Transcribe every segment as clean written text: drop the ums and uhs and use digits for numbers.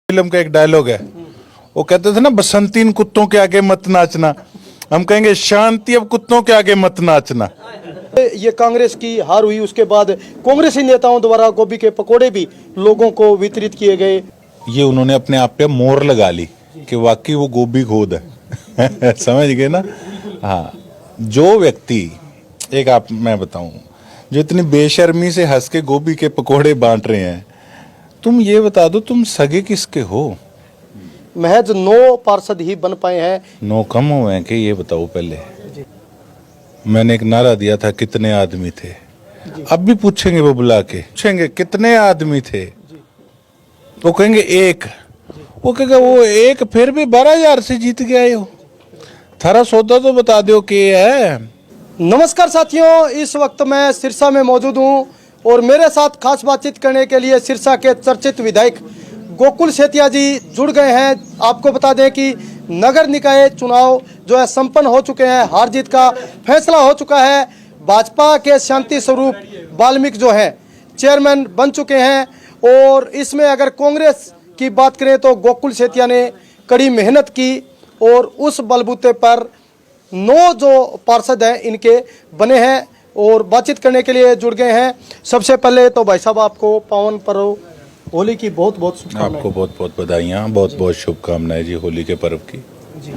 Film का एक dialogue है, वो कहते थे ना, बसंतीन कुत्तों के आगे मत नाचना। हम कहेंगे शांति अब कुत्तों के आगे मत नाचना। ये कांग्रेस की हार हुई, उसके बाद कांग्रेसी नेताओं द्वारा गोभी के पकोड़े भी लोगों को वितरित किए गए। ये उन्होंने अपने आप पे मोहर लगा ली कि वाकई वो गोभी खोद है। समझ गए ना। हाँ, जो व्यक्ति मैं बताऊं, जो इतनी बेशर्मी से हंस के गोभी के पकोड़े बांट रहे हैं, तुम ये बता दो तुम सगे किसके हो? महज 9 पार्षद ही बन पाए हैं। 9 कम हुए हैं कि ये बताओ पहले। मैंने एक नारा दिया था, कितने आदमी थे? अब भी पूछेंगे, वो बुला के पूछेंगे कितने आदमी थे, वो कहेंगे एक। वो कहेगा वो एक, फिर भी 12,000 से जीत के आए हो। थारा सौदा तो बता दो कि है। नमस्कार साथियों, इस वक्त मैं सिरसा में मौजूद हूं और मेरे साथ खास बातचीत करने के लिए सिरसा के चर्चित विधायक गोकुल सेतिया जी जुड़ गए हैं। आपको बता दें कि नगर निकाय चुनाव जो है संपन्न हो चुके हैं, हार जीत का फैसला हो चुका है। भाजपा के शांति स्वरूप वाल्मीकि जो है चेयरमैन बन चुके हैं और इसमें अगर कांग्रेस की बात करें तो गोकुल सेतिया ने कड़ी मेहनत की और उस बलबूते पर 9 जो पार्षद हैं इनके बने हैं और बातचीत करने के लिए जुड़ गए हैं। सबसे पहले तो भाई साहब आपको पावन पर्व होली की बहुत बहुत शुभकामनाएं। आपको बहुत बहुत बधाइयाँ, बहुत बहुत शुभकामनाएं जी होली के पर्व की। जी।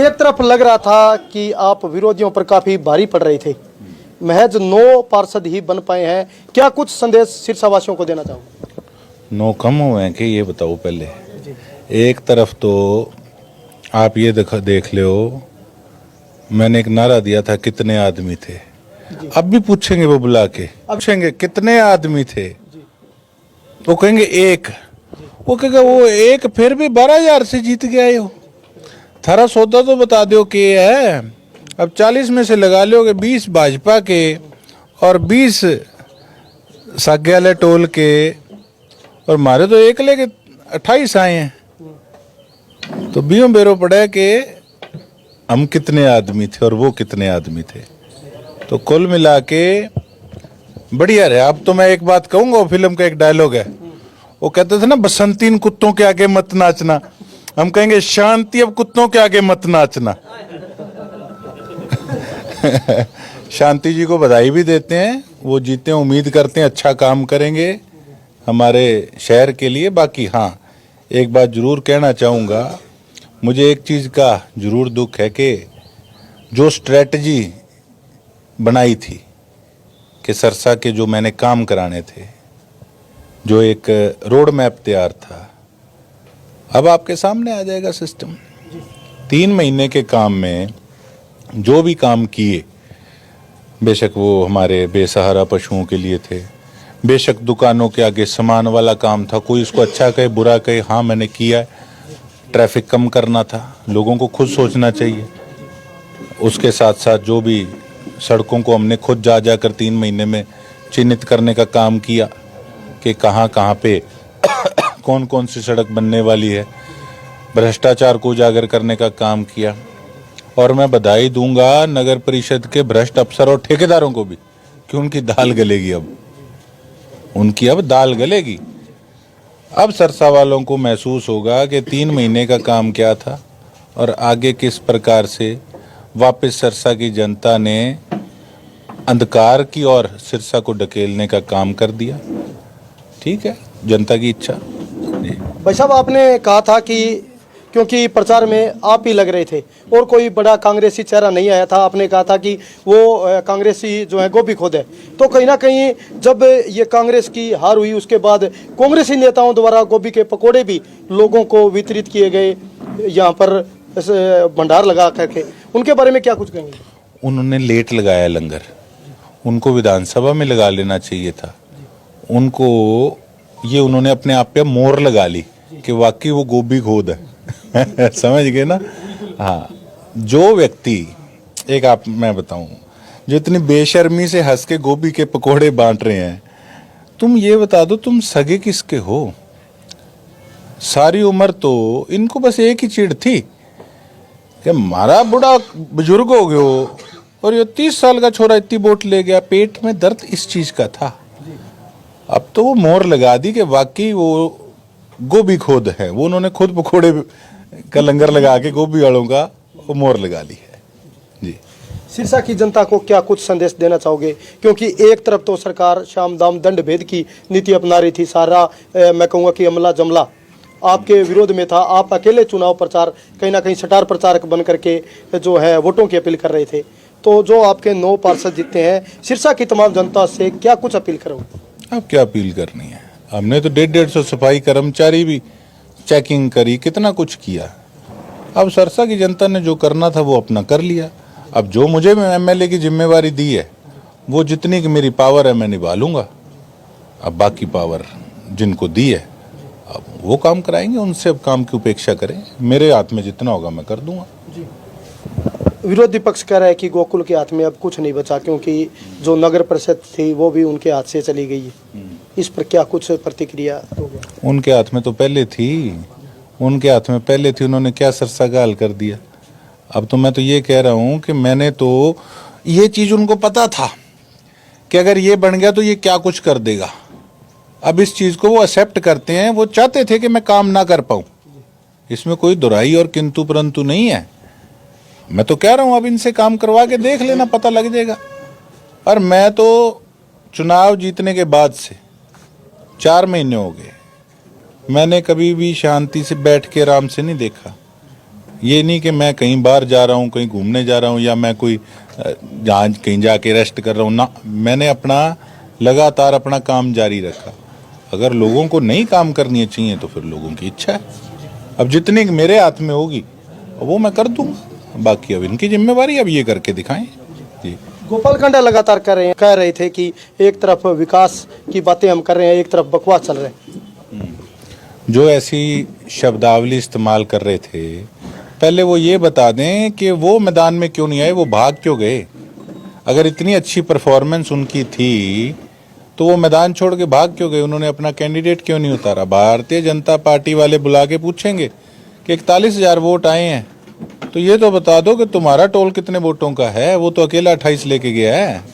एक तरफ लग रहा था कि आप विरोधियों पर काफी भारी पड़ रहे थे, महज 9 पार्षद ही बन पाए हैं, क्या कुछ संदेश सिरसावासियों को देना चाहोगे? 9 कम हुए हैं कि ये बताओ पहले। एक तरफ तो आप ये देख लो, मैंने एक नारा दिया था, कितने आदमी थे। अब भी पूछेंगे, वो बुला के पूछेंगे कितने आदमी थे, वो कहेंगे एक। वो कहेगा वो एक, फिर भी 12,000 से जीत के आए हो। थारा सौदा तो बता दो कि है। अब 40 में से लगा लोगे 20 भाजपा के और 20 साग्यालय टोल के, और मारे तो एक लेके 28 आए हैं। तो बियों बेरो पड़ा कि हम कितने आदमी थे और वो कितने आदमी थे। तो कुल मिला के बढ़िया रहे। अब तो मैं एक बात कहूंगा, फिल्म का एक डायलॉग है, वो कहते थे ना, बसंतीन कुत्तों के आगे मत नाचना। हम कहेंगे शांति अब कुत्तों के आगे मत नाचना। शांति जी को बधाई भी देते हैं, वो जीते हैं, उम्मीद करते हैं अच्छा काम करेंगे हमारे शहर के लिए। बाकी हाँ, एक बात जरूर कहना चाहूँगा, मुझे एक चीज़ का जरूर दुख है कि जो स्ट्रेटजी बनाई थी कि सरसा के जो मैंने काम कराने थे, जो एक रोड मैप तैयार था, अब आपके सामने आ जाएगा सिस्टम। 3 महीने के काम में जो भी काम किए, बेशक वो हमारे बेसहारा पशुओं के लिए थे, बेशक दुकानों के आगे सामान वाला काम था, कोई उसको अच्छा कहे बुरा कहे, हाँ मैंने किया है। ट्रैफिक कम करना था, लोगों को खुद सोचना चाहिए। उसके साथ साथ जो भी सड़कों को हमने खुद जा कर 3 महीने में चिन्हित करने का काम किया कि कहाँ कहाँ पे कौन कौन सी सड़क बनने वाली है। भ्रष्टाचार को उजागर करने का काम किया। और मैं बधाई दूंगा नगर परिषद के भ्रष्ट अफसर और ठेकेदारों को भी कि उनकी दाल गलेगी। अब उनकी दाल गलेगी। अब सरसा वालों को महसूस होगा कि 3 महीने का काम क्या था और आगे किस प्रकार से वापस सरसा की जनता ने अंधकार की और सिरसा को ढकेलने का काम कर दिया। ठीक है, जनता की इच्छा। भाई साहब, आपने कहा था कि क्योंकि प्रचार में आप ही लग रहे थे और कोई बड़ा कांग्रेसी चेहरा नहीं आया था, आपने कहा था कि वो कांग्रेसी जो है गोभी खोद है। तो कहीं ना कहीं जब ये कांग्रेस की हार हुई, उसके बाद कांग्रेसी नेताओं द्वारा गोभी के पकोड़े भी लोगों को वितरित किए गए, यहाँ पर भंडार लगा करके, उनके बारे में क्या कुछ कहेंगे? उन्होंने लेट लगाया लंगर, उनको विधानसभा में लगा लेना चाहिए था। उनको ये उन्होंने अपने आप पे मोहर लगा ली कि वाकई वो गोभी खोद है। समझ गए ना। हाँ, जो व्यक्ति मैं बताऊं, जो इतनी बेशर्मी से हंस के गोभी के पकोड़े बांट रहे हैं, तुम ये बता दो तुम सगे किसके हो? सारी उम्र तो इनको बस एक ही चिढ़ थी कि हमारा बूढ़ा बुजुर्ग हो गयो और ये 30 साल का छोरा इतनी वोट ले गया। पेट में दर्द इस चीज का था। अब तो वो मोहर लगा दी कि वाकई वो गोभी खोद है, वो उन्होंने खुद पकौड़े का लंगर लगा के गोभी वालों का वो मोहर लगा ली है जी। सिरसा की जनता को क्या कुछ संदेश देना चाहोगे, क्योंकि एक तरफ तो सरकार शाम दाम दंड भेद की नीति अपना रही थी, सारा मैं कहूँगा कि अमला जमला आपके विरोध में था, आप अकेले चुनाव प्रचार कहीं ना कहीं स्टार प्रचारक बन करके जो है वोटों की अपील कर रहे थे, तो जो आपके 9 पार्षद जीते हैं, सिरसा की तमाम जनता से क्या कुछ अपील करोगे? अब क्या अपील करनी है, हमने तो 150 सफाई कर्मचारी भी चेकिंग करी, कितना कुछ किया। अब सिरसा की जनता ने जो करना था वो अपना कर लिया। अब जो मुझे एमएलए की जिम्मेवारी दी है वो जितनी की मेरी पावर है मैं निभा लूंगा। अब बाकी पावर जिनको दी है अब वो काम कराएंगे, उनसे अब काम की उपेक्षा करें, मेरे हाथ में जितना होगा मैं कर दूंगा। विरोधी पक्ष कह रहा है कि गोकुल के हाथ में अब कुछ नहीं बचा, क्योंकि जो नगर परिषद थी वो भी उनके हाथ से चली गई है। इस पर क्या कुछ प्रतिक्रिया दोगे? उनके हाथ में तो पहले थी, उनके हाथ में पहले थी, उन्होंने क्या सरसा का हल कर दिया। अब तो मैं तो ये कह रहा हूँ कि मैंने तो ये चीज़ उनको पता था कि अगर ये बन गया तो ये क्या कुछ कर देगा। अब इस चीज़ को वो एक्सेप्ट करते हैं, वो चाहते थे कि मैं काम ना कर पाऊँ, इसमें कोई दुराई और किंतु परंतु नहीं है। मैं तो कह रहा हूँ अब इनसे काम करवा के देख लेना, पता लग जाएगा। और मैं तो चुनाव जीतने के बाद से 4 महीने हो गए, मैंने कभी भी शांति से बैठ के आराम से नहीं देखा। ये नहीं कि मैं कहीं बाहर जा रहा हूँ, कहीं घूमने जा रहा हूँ, या मैं कोई जहाँ कहीं जाके रेस्ट कर रहा हूँ ना, मैंने अपना लगातार अपना काम जारी रखा। अगर लोगों को नहीं काम करनी चाहिए तो फिर लोगों की इच्छा है। अब जितनी मेरे हाथ में होगी वो मैं कर दूंगा, बाकी अब इनकी जिम्मेवारी, अब ये करके दिखाएं जी। गोपाल कांडा लगातार कह रहे थे कि एक तरफ विकास की बातें हम कर रहे हैं, एक तरफ बकवास चल रहे हैं। जो ऐसी शब्दावली इस्तेमाल कर रहे थे, पहले वो ये बता दें कि वो मैदान में क्यों नहीं आए, वो भाग क्यों गए। अगर इतनी अच्छी परफॉर्मेंस उनकी थी तो वो मैदान छोड़ के भाग क्यों गए, उन्होंने अपना कैंडिडेट क्यों नहीं उतारा। भारतीय जनता पार्टी वाले बुला के पूछेंगे कि 41,000 वोट आए हैं, तो ये तो बता दो कि तुम्हारा टोल कितने वोटों का है। वो तो अकेला 28 लेके गया है।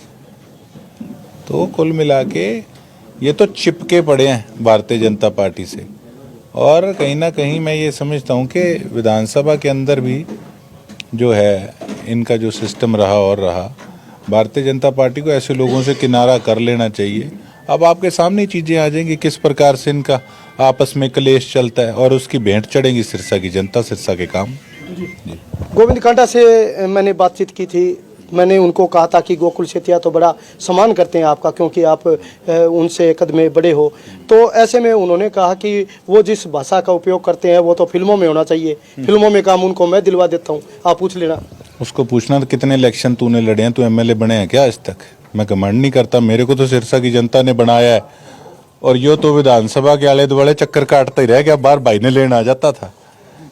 तो कुल मिला के ये तो चिपके पड़े हैं भारतीय जनता पार्टी से। और कहीं ना कहीं मैं ये समझता हूँ कि विधानसभा के अंदर भी जो है इनका जो सिस्टम रहा और रहा, भारतीय जनता पार्टी को ऐसे लोगों से किनारा कर लेना चाहिए। अब आपके सामने चीज़ें आ जाएंगी किस प्रकार से इनका आपस में क्लेश चलता है, और उसकी भेंट चढ़ेगी सिरसा की जनता, सिरसा के काम जी। गोविंद कांडा से मैंने बातचीत की थी, मैंने उनको कहा था कि गोकुल सेतिया तो बड़ा सम्मान करते हैं आपका, क्योंकि आप उनसे कदमे बड़े हो। तो ऐसे में उन्होंने कहा कि वो जिस भाषा का उपयोग करते हैं वो तो फिल्मों में होना चाहिए, फिल्मों में काम उनको मैं दिलवा देता हूँ, आप पूछ लेना। उसको पूछना तो कितने इलेक्शन तूने लड़े हैं, तू एमएलए बने हैं क्या आज तक। मैं घमंड नहीं करता, मेरे को तो सिरसा की जनता ने बनाया है। और यो तो विधानसभा के आले दुआले चक्कर काटता ही रह गया, बाहर भाई ने लेने आ जाता था।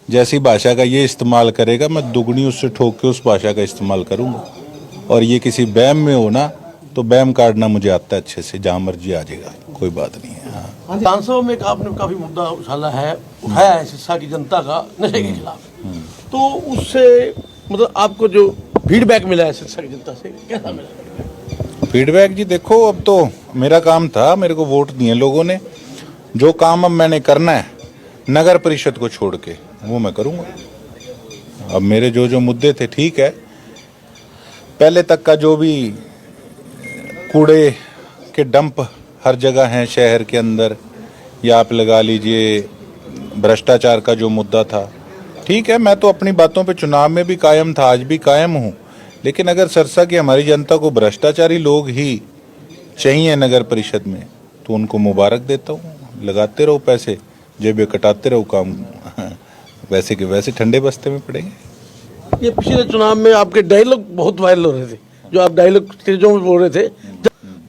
जैसी भाषा का ये इस्तेमाल करेगा मैं दुगनी उससे ठोक के उस भाषा का इस्तेमाल करूंगा। और ये किसी बैम में हो ना तो बैम काटना मुझे आता है अच्छे से, जहाँ मर्जी आ जाएगा, कोई बात नहीं है। हाँ, विधानसभा में आपने काफी मुद्दा उठाया है सिरसा की जनता का नशे के खिलाफ, तो उससे मतलब आपको जो फीडबैक मिला है सिरसा की जनता से, कैसा मिला फीडबैक? जी देखो, अब तो मेरा काम था, मेरे को वोट दिए लोगों ने, जो काम अब मैंने करना है नगर परिषद को छोड़ के वो मैं करूँगा। अब मेरे जो जो मुद्दे थे, ठीक है, पहले तक का जो भी कूड़े के डंप हर जगह हैं शहर के अंदर, या आप लगा लीजिए भ्रष्टाचार का जो मुद्दा था, ठीक है, मैं तो अपनी बातों पे चुनाव में भी कायम था, आज भी कायम हूँ। लेकिन अगर सिरसा की हमारी जनता को भ्रष्टाचारी लोग ही चाहिए नगर परिषद में तो उनको मुबारक देता हूँ, लगाते रहो पैसे, जेबें कटाते रहो, काम वैसे के वैसे ठंडे बस्ते में पड़ेंगे। ये पिछले चुनाव में आपके डायलॉग बहुत वायरल हो रहे थे, जो आप डायलॉग स्टेजों में बोल रहे थे,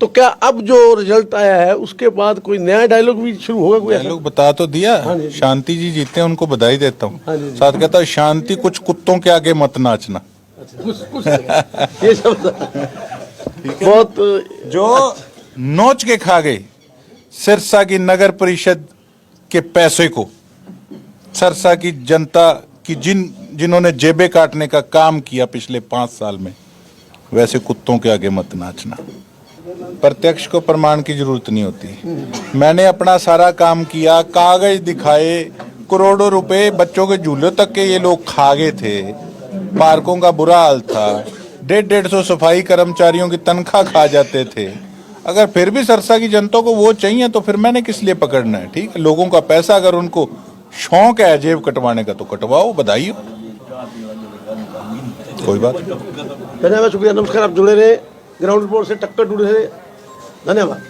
तो क्या अब जो रिजल्ट आया है उसके बाद कोई नया डायलॉग भी शुरू होगा? कोई डायलॉग बता तो दिया। शांति जी जीते हैं, उनको बधाई देता हूँ। साथ कहता हूँ शांति कुछ कुत्तों के आगे मत नाचना। कुछ ये शब्द बहुत जो नोच के खा गई सिरसा की नगर परिषद के पैसे को, सिरसा की जनता की जिन्होंने जेबें काटने का काम किया पिछले 5 साल में, वैसे कुत्तों के आगे मत नाचना। प्रत्यक्ष को प्रमाण की जरूरत नहीं होती। मैंने अपना सारा काम किया, कागज दिखाए, करोड़ों रुपए बच्चों के झूलों तक के ये लोग खा गए थे, पार्कों का बुरा हाल था, 150 सफाई कर्मचारियों की तनख्वाह खा जाते थे। अगर फिर भी सिरसा की जनता को वो चाहिए तो फिर मैंने किस लिए पकड़ना है? ठीक है, लोगों का पैसा अगर उनको शौक है जेब कटवाने का तो कटवाओ, बधाई हो, कोई बात नहीं। धन्यवाद, शुक्रिया, नमस्कार। आप जुड़े रहे, ग्राउंड रिपोर्ट से टक्कर जुड़े रहे, धन्यवाद।